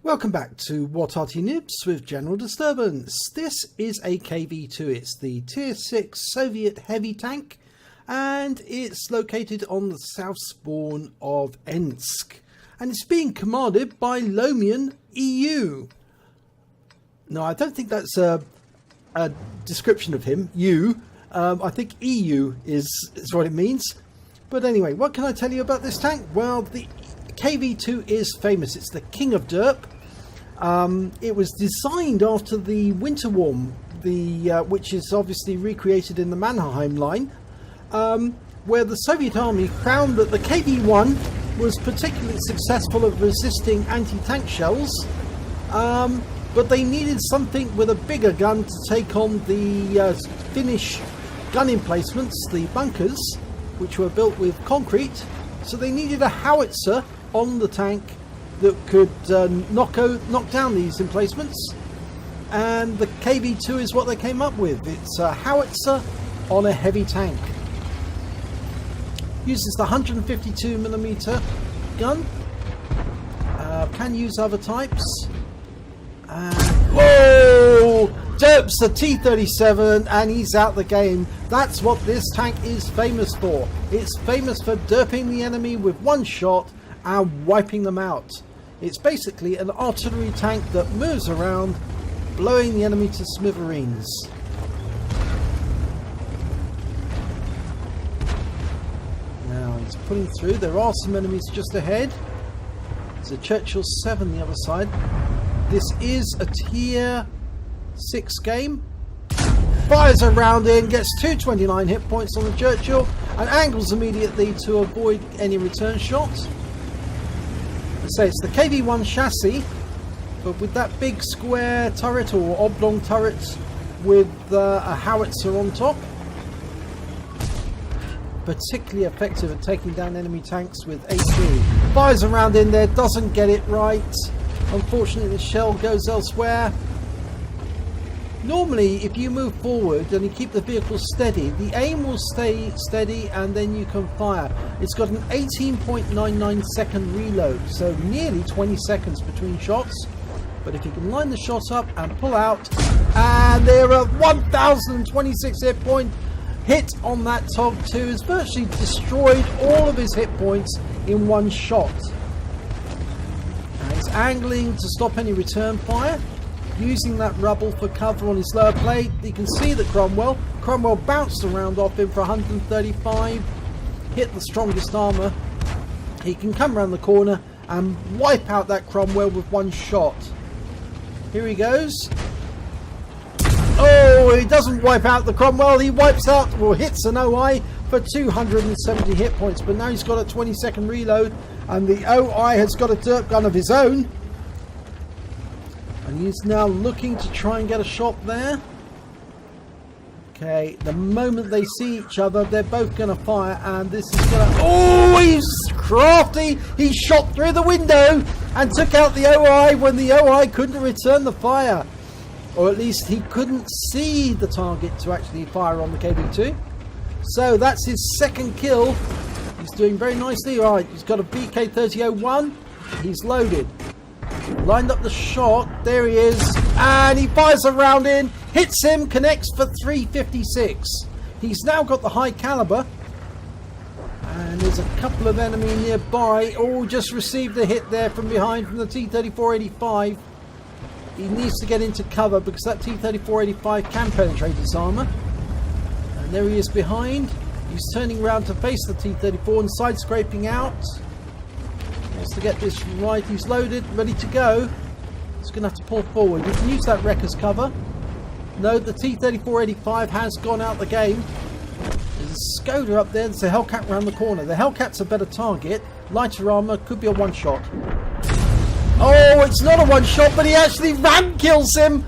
Welcome back to What Arty Noobs with General Disturbance. This is a KV-2. It's the Tier 6 Soviet heavy tank, and it's located on the south spawn of Ensk, and it's being commanded by Lomian EU. No, I don't think that's a description of him. I think EU is what it means. But anyway, what can I tell you about this tank? Well, the KV-2 is famous. It's the king of derp. It was designed after the Winter War, which is obviously recreated in the Mannerheim line, where the Soviet army found that the KV-1 was particularly successful at resisting anti-tank shells, but they needed something with a bigger gun to take on the Finnish gun emplacements, the bunkers, which were built with concrete. So they needed a howitzer on the tank that could knock down these emplacements, and the KV-2 is what they came up with. It's a howitzer on a heavy tank. Uses the 152mm gun. Can use other types. Whoa! Derps the T-37 and he's out the game. That's what this tank is famous for. It's famous for derping the enemy with one shot and wiping them out. It's basically an artillery tank that moves around, blowing the enemy to smithereens. Now he's pulling through. There are some enemies just ahead. There's a Churchill 7 the other side. This is a Tier 6 game. Fires a round in, gets 229 hit points on the Churchill, and angles immediately to avoid any return shots. So it's the KV-1 chassis, but with that big square turret or oblong turret with a howitzer on top. Particularly effective at taking down enemy tanks with AT. Fires a round in there, doesn't get it right. Unfortunately, the shell goes elsewhere. Normally, if you move forward and you keep the vehicle steady, the aim will stay steady and then you can fire. It's got an 18.99 second reload, so nearly 20 seconds between shots. But if you can line the shot up and pull out, and there are 1026 hit point hit on that TOG-2, has virtually destroyed all of his hit points in one shot. Now he's angling to stop any return fire, using that rubble for cover on his lower plate. You can see that Cromwell bounced around off him for 135, hit the strongest armour. He can come around the corner and wipe out that Cromwell with one shot. Here he goes. Oh, he doesn't wipe out the Cromwell, he wipes out or hits an OI for 270 hit points, but now he's got a 20-second reload and the OI has got a derp gun of his own. And he's now looking to try and get a shot there. Okay, the moment they see each other, they're both going to fire, and this is going to... Oh, he's crafty! He shot through the window and took out the OI when the OI couldn't return the fire. Or at least he couldn't see the target to actually fire on the KV-2. So that's his second kill. He's doing very nicely. All right, he's got a BK-3001. He's loaded. Lined up the shot, there he is, and he fires a round in, hits him, connects for 356. He's now got the high caliber, and there's a couple of enemy nearby. Oh, just received a hit there from behind from the T-3485. He needs to get into cover because that T-3485 can penetrate his armour. And there he is behind. He's turning around to face the T-34 and side scraping out. To get this right, he's loaded, ready to go. He's going to have to pull forward. You can use that wreck as cover. No, the T-3485 has gone out the game. There's a Skoda up there. There's a Hellcat around the corner. The Hellcat's a better target. Lighter armour, could be a one shot. Oh, it's not a one shot, but he actually ram kills him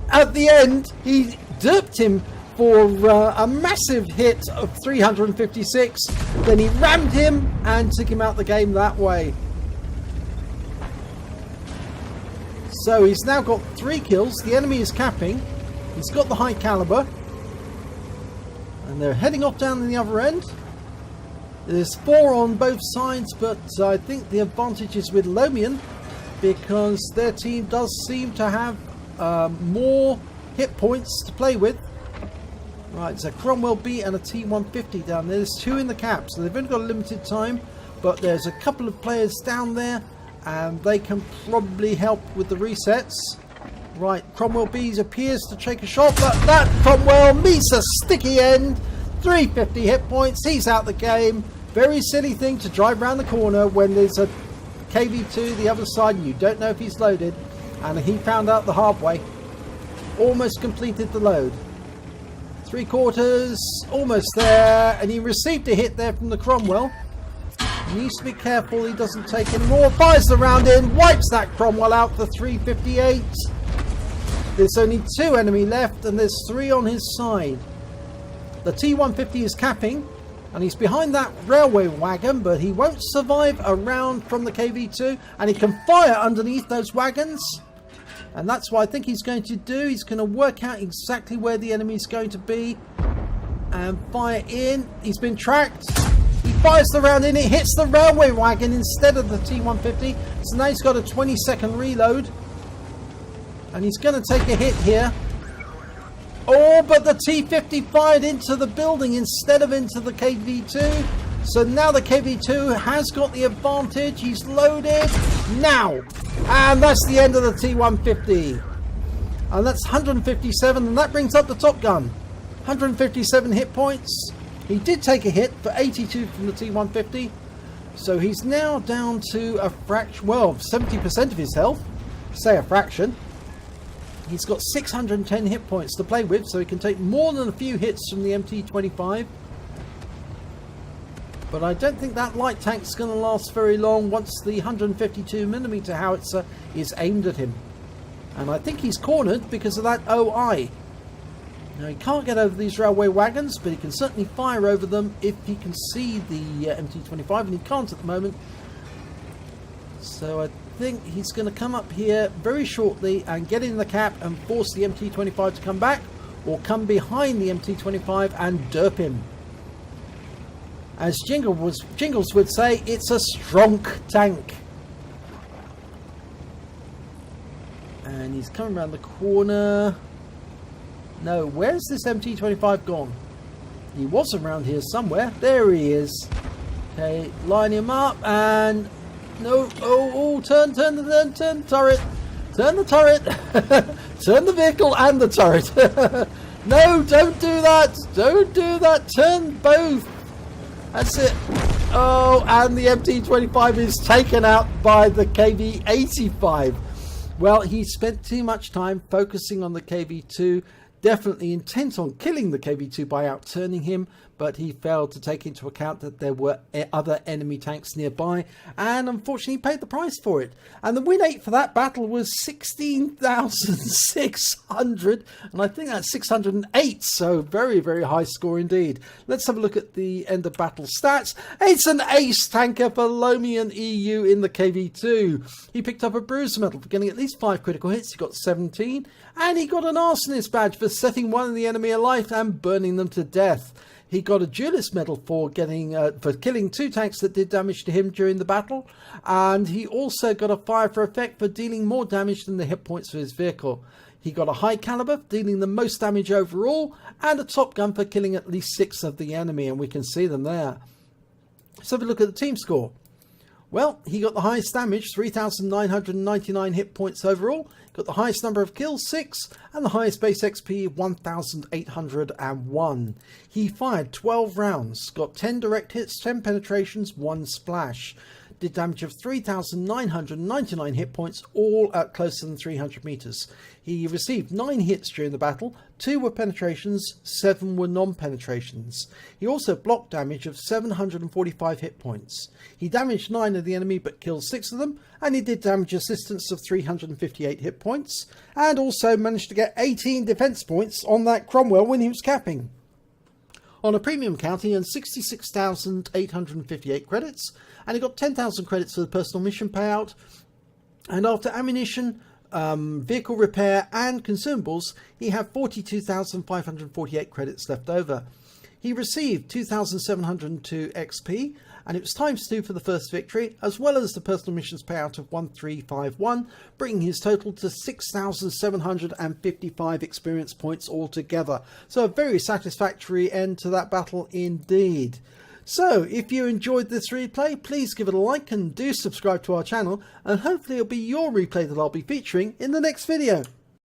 at the end. He derped him for a massive hit of 356. Then he rammed him and took him out the game that way. So he's now got 3 kills. The enemy is capping. He's got the high caliber. And they're heading off down in the other end. There's 4 on both sides, but I think the advantage is with Lomian. because their team does seem to have more hit points to play with. Right, so Cromwell B and a T150 down there. There's 2 in the cap, so they've only got a limited time, but there's a couple of players down there and they can probably help with the resets. Right, Cromwell B appears to take a shot, but that Cromwell meets a sticky end. 350 hit points, he's out the game. Very silly thing to drive around the corner when there's a KV-2 the other side and you don't know if he's loaded, and he found out the hard way. Almost completed the load. 3/4, almost there, and he received a hit there from the Cromwell. He needs to be careful he doesn't take any more. Fires the round in, wipes that Cromwell out for 358. There's only 2 enemy left and there's 3 on his side. The T150 is capping and he's behind that railway wagon, but he won't survive a round from the KV-2, and he can fire underneath those wagons. And that's what I think he's going to do. He's going to work out exactly where the enemy is going to be and fire in. He's been tracked. He fires the round in. It hits the railway wagon instead of the T150. So now he's got a 20-second reload. And he's going to take a hit here. Oh, but the T50 fired into the building instead of into the KV-2. So now the KV-2 has got the advantage. He's loaded now. And that's the end of the T150. And that's 157. And that brings up the Top Gun. 157 hit points. He did take a hit for 82 from the T150. So he's now down to a fraction. Well, 70% of his health. Say a fraction. He's got 610 hit points to play with. So he can take more than a few hits from the MT25. But I don't think that light tank's going to last very long once the 152mm howitzer is aimed at him. And I think he's cornered because of that OI. Now he can't get over these railway wagons, but he can certainly fire over them if he can see the MT25, and he can't at the moment. So I think he's going to come up here very shortly and get in the cap and force the MT25 to come back, or come behind the MT25 and derp him. As Jingles would say, it's a strong tank. And he's coming around the corner. No, where's this MT25 gone? He was around here somewhere. There he is. Okay, line him up and... No, turn the turret. Turn the turret. Turn the vehicle and the turret. No, don't do that. Don't do that. Turn both. That's it. Oh, and the MT25 is taken out by the KV-85. Well, he spent too much time focusing on the KV-2, definitely intent on killing the KV-2 by outturning him, but he failed to take into account that there were other enemy tanks nearby, and unfortunately paid the price for it. And the win rate for that battle was 16,600, and I think that's 608, so very, very high score indeed. Let's have a look at the end of battle stats. It's an ace tanker for Lomian EU in the KV-2. He picked up a bruiser medal for getting at least 5 critical hits. He got 17, and he got an arsonist badge for setting one of the enemy alight and burning them to death. He got a duelist medal for getting for killing 2 tanks that did damage to him during the battle, and he also got a fire for effect for dealing more damage than the hit points for his vehicle. He got a high caliber, dealing the most damage overall, and a Top Gun for killing at least 6 of the enemy, and we can see them there. Let's have a look at the team score. Well, he got the highest damage, 3,999 hit points overall. Got the highest number of kills, 6, and the highest base XP, 1,801. He fired 12 rounds, got 10 direct hits, 10 penetrations, 1 splash. Did damage of 3,999 hit points, all at closer than 300 meters. He received 9 hits during the battle, 2 were penetrations, 7 were non-penetrations. He also blocked damage of 745 hit points. He damaged 9 of the enemy but killed 6 of them, and he did damage assistance of 358 hit points, and also managed to get 18 defense points on that Cromwell when he was capping. On a premium count, he earned 66,858 credits, and he got 10,000 credits for the personal mission payout. And after ammunition, vehicle repair and consumables, he had 42,548 credits left over. He received 2,702 XP, and it was ×2 for the first victory, as well as the personal missions payout of 1351, bringing his total to 6,755 experience points altogether. So a very satisfactory end to that battle indeed. So if you enjoyed this replay, please give it a like and do subscribe to our channel, and hopefully it'll be your replay that I'll be featuring in the next video.